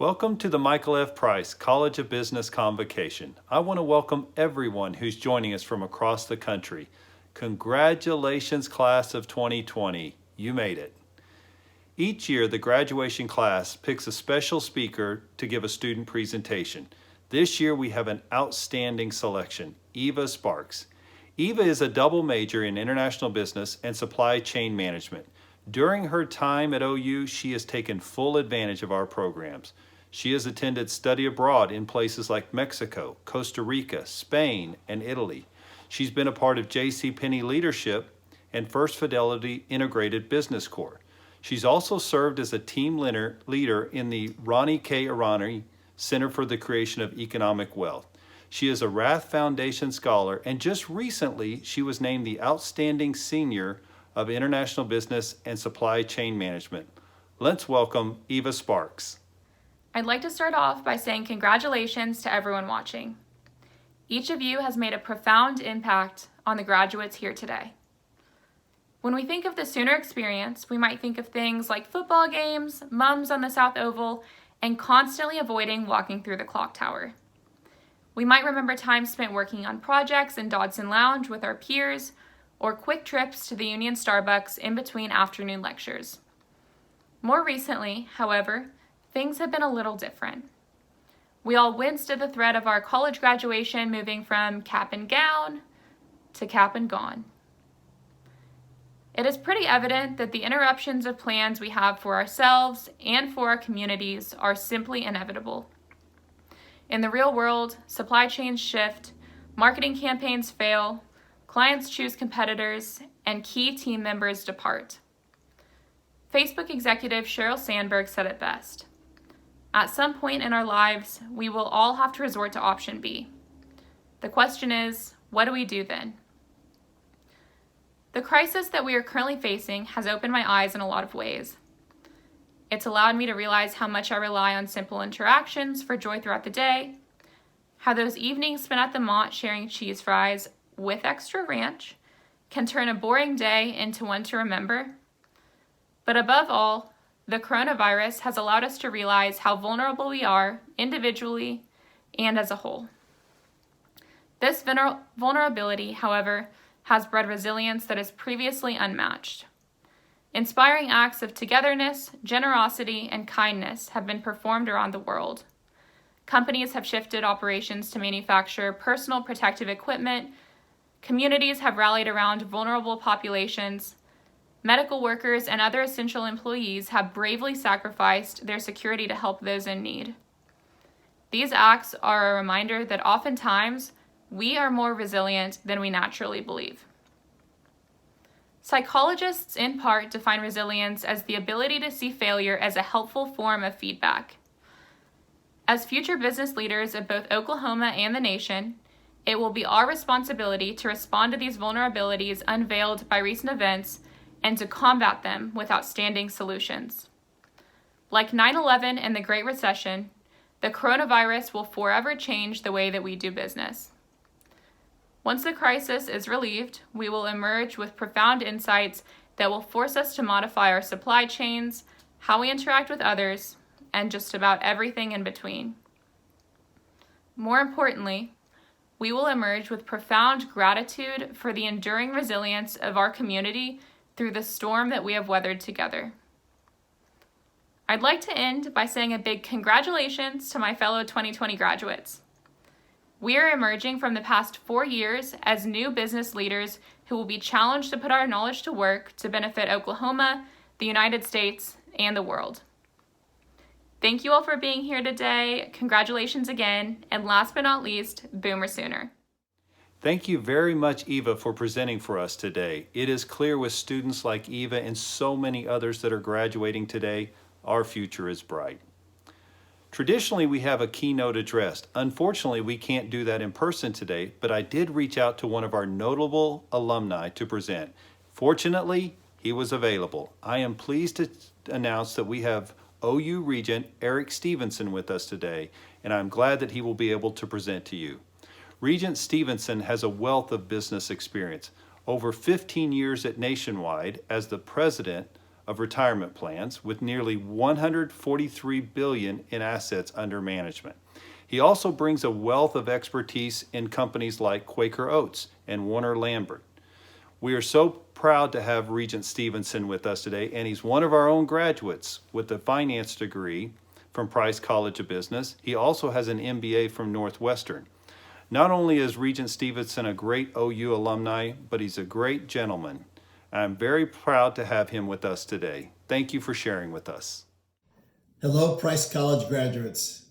Welcome to the Michael F. Price College of Business Convocation. I want to welcome everyone who's joining us from across the country. Congratulations, class of 2020. You made it. Each year, the graduation class picks a special speaker to give a student presentation. This year, we have an outstanding selection, Eva Sparks. Eva is a double major in international business and supply chain management. During her time at OU, she has taken full advantage of our programs. She has attended study abroad in places like Mexico, Costa Rica, Spain, and Italy. She's been a part of JCPenney Leadership and First Fidelity Integrated Business Corps. She's also served as a team leader in the Ronnie K. Arani Center for the Creation of Economic Wealth. She is a Rath Foundation Scholar, and just recently she was named the Outstanding Senior of International Business and Supply Chain Management. Let's welcome Eva Sparks. I'd like to start off by saying congratulations to everyone watching. Each of you has made a profound impact on the graduates here today. When we think of the Sooner experience, we might think of things like football games, mums on the South Oval, and constantly avoiding walking through the clock tower. We might remember time spent working on projects in Dodson Lounge with our peers, or quick trips to the Union Starbucks in between afternoon lectures. More recently, however, things have been a little different. We all winced at the threat of our college graduation moving from cap and gown to cap and gone. It is pretty evident that the interruptions of plans we have for ourselves and for our communities are simply inevitable. In the real world, supply chains shift, marketing campaigns fail, clients choose competitors, and key team members depart. Facebook executive Sheryl Sandberg said it best. At some point in our lives, we will all have to resort to option B. The question is, what do we do then? The crisis that we are currently facing has opened my eyes in a lot of ways. It's allowed me to realize how much I rely on simple interactions for joy throughout the day, how those evenings spent at the Mont sharing cheese fries with extra ranch can turn a boring day into one to remember. But above all, the coronavirus has allowed us to realize how vulnerable we are individually and as a whole. This vulnerability, however, has bred resilience that is previously unmatched. Inspiring acts of togetherness, generosity, and kindness have been performed around the world. Companies have shifted operations to manufacture personal protective equipment. Communities have rallied around vulnerable populations. Medical workers and other essential employees have bravely sacrificed their security to help those in need. These acts are a reminder that oftentimes we are more resilient than we naturally believe. Psychologists in part define resilience as the ability to see failure as a helpful form of feedback. As future business leaders of both Oklahoma and the nation, it will be our responsibility to respond to these vulnerabilities unveiled by recent events and to combat them with outstanding solutions. Like 9/11 and the Great Recession, the coronavirus will forever change the way that we do business. Once the crisis is relieved, we will emerge with profound insights that will force us to modify our supply chains, how we interact with others, and just about everything in between. More importantly, we will emerge with profound gratitude for the enduring resilience of our community through the storm that we have weathered together. I'd like to end by saying a big congratulations to my fellow 2020 graduates. We are emerging from the past 4 years as new business leaders who will be challenged to put our knowledge to work to benefit Oklahoma, the United States, and the world. Thank you all for being here today. Congratulations again. And last but not least, Boomer Sooner. Thank you very much, Eva, for presenting for us today. It is clear with students like Eva and so many others that are graduating today, our future is bright. Traditionally, we have a keynote address. Unfortunately, we can't do that in person today, but I did reach out to one of our notable alumni to present. Fortunately, he was available. I am pleased to announce that we have OU Regent Eric Stevenson with us today, and I'm glad that he will be able to present to you. Regent Stevenson has a wealth of business experience, over 15 years at Nationwide as the president of retirement plans with nearly $143 billion in assets under management. He also brings a wealth of expertise in companies like Quaker Oats and Warner Lambert. We are so proud to have Regent Stevenson with us today, and he's one of our own graduates with a finance degree from Price College of Business. He also has an MBA from Northwestern. Not only is Regent Stevenson a great OU alumni, but he's a great gentleman. I'm very proud to have him with us today. Thank you for sharing with us. Hello, Price College graduates.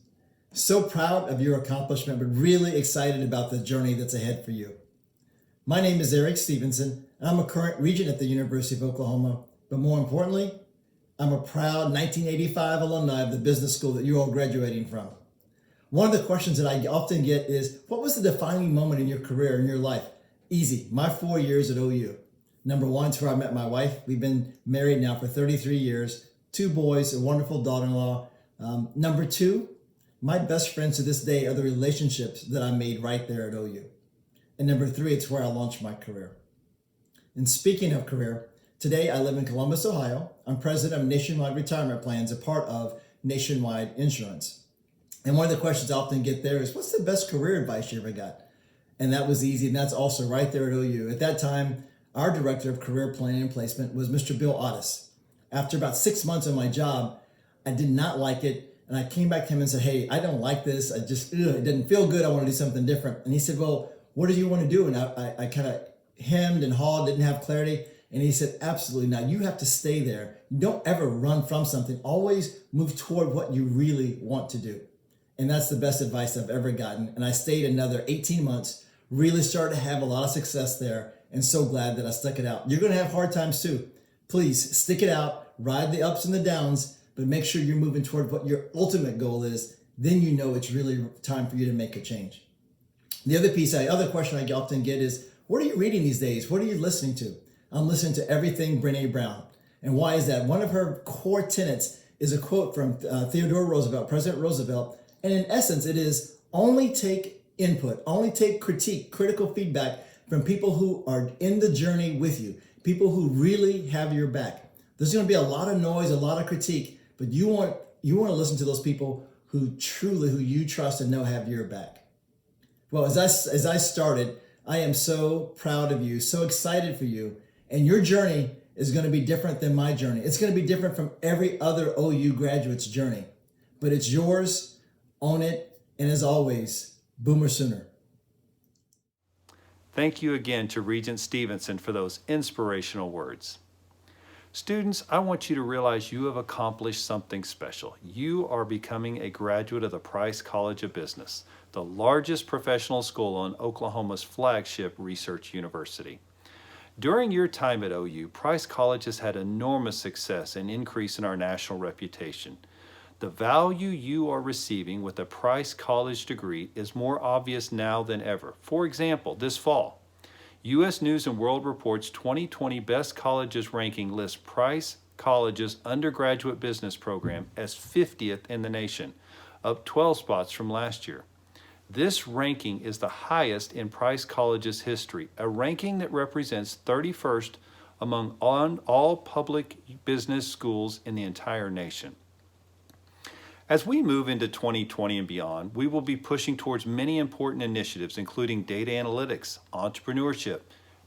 So proud of your accomplishment, but really excited about the journey that's ahead for you. My name is Eric Stevenson, and I'm a current regent at the University of Oklahoma, but more importantly, I'm a proud 1985 alumni of the business school that you're all graduating from. One of the questions that I often get is, what was the defining moment in your career, in your life? Easy, my 4 years at OU. Number one, it's where I met my wife. We've been married now for 33 years, 2 boys, a wonderful daughter-in-law. Number two, my best friends to this day are the relationships that I made right there at OU. And number three, it's where I launched my career. And speaking of career, today I live in Columbus, Ohio. I'm president of Nationwide Retirement Plans, a part of Nationwide Insurance. And one of the questions I often get there is, what's the best career advice you ever got? And that was easy, and that's also right there at OU. At that time, our director of career planning and placement was Mr. Bill Otis. After about 6 months on my job, I did not like it. And I came back to him and said, hey, I don't like this. It didn't feel good. I want to do something different. And he said, well, what do you want to do? And I kind of hemmed and hawed, didn't have clarity. And he said, absolutely not. You have to stay there. Don't ever run from something. Always move toward what you really want to do. And that's the best advice I've ever gotten. And I stayed another 18 months, really started to have a lot of success there, and so glad that I stuck it out. You're going to have hard times too. Please stick it out, ride the ups and the downs, but make sure you're moving toward what your ultimate goal is. Then you know it's really time for you to make a change. The other question I often get is, what are you reading these days? What are you listening to? I'm listening to everything Brené Brown. And why is that? One of her core tenets is a quote from Theodore Roosevelt, President Roosevelt. And in essence, it is only take input, only take critique, critical feedback from people who are in the journey with you, people who really have your back. There's going to be a lot of noise, a lot of critique, but you want to listen to those people who you trust and know have your back. Well, as I started, I am so proud of you, so excited for you, and your journey is going to be different than my journey. It's going to be different from every other OU graduate's journey, but it's yours. Own it, and as always, Boomer Sooner. Thank you again to Regent Stevenson for those inspirational words. Students, I want you to realize you have accomplished something special. You are becoming a graduate of the Price College of Business, the largest professional school on Oklahoma's flagship research university. During your time at OU, Price College has had enormous success and increase in our national reputation. The value you are receiving with a Price College degree is more obvious now than ever. For example, this fall, U.S. News & World Report's 2020 Best Colleges ranking lists Price College's undergraduate business program as 50th in the nation, up 12 spots from last year. This ranking is the highest in Price College's history, a ranking that represents 31st among all public business schools in the entire nation. As we move into 2020 and beyond, we will be pushing towards many important initiatives, including data analytics, entrepreneurship,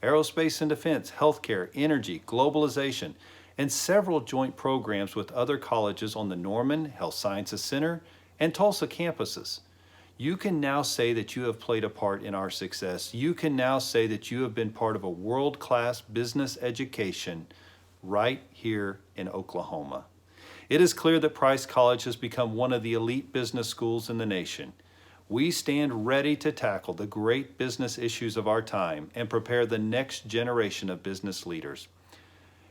aerospace and defense, healthcare, energy, globalization, and several joint programs with other colleges on the Norman Health Sciences Center and Tulsa campuses. You can now say that you have played a part in our success. You can now say that you have been part of a world-class business education right here in Oklahoma. It is clear that Price College has become one of the elite business schools in the nation. We stand ready to tackle the great business issues of our time and prepare the next generation of business leaders.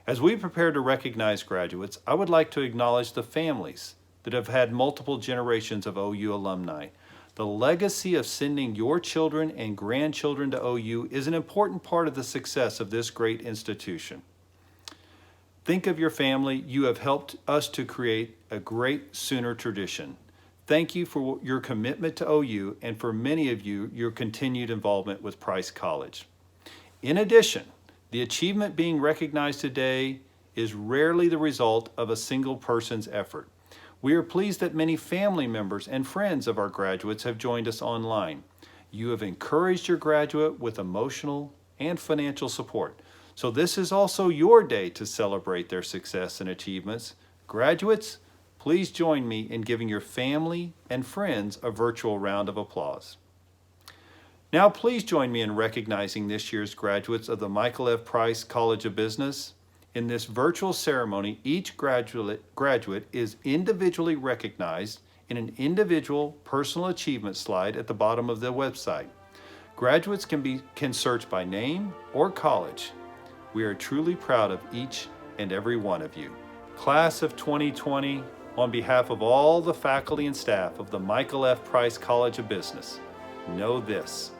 As we prepare to recognize graduates, I would like to acknowledge the families that have had multiple generations of OU alumni. The legacy of sending your children and grandchildren to OU is an important part of the success of this great institution. Think of your family. You have helped us to create a great Sooner tradition. Thank you for your commitment to OU and for many of you, your continued involvement with Price College. In addition, the achievement being recognized today is rarely the result of a single person's effort. We are pleased that many family members and friends of our graduates have joined us online. You have encouraged your graduate with emotional and financial support. So this is also your day to celebrate their success and achievements. Graduates, please join me in giving your family and friends a virtual round of applause. Now please join me in recognizing this year's graduates of the Michael F. Price College of Business. In this virtual ceremony, each graduate is individually recognized in an individual personal achievement slide at the bottom of the website. Graduates can search by name or college. We are truly proud of each and every one of you. Class of 2020, on behalf of all the faculty and staff of the Michael F. Price College of Business, know this: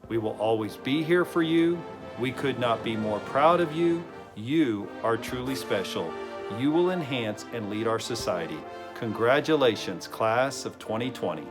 we will always be here for you. We could not be more proud of you. You are truly special. You will enhance and lead our society. Congratulations, class of 2020.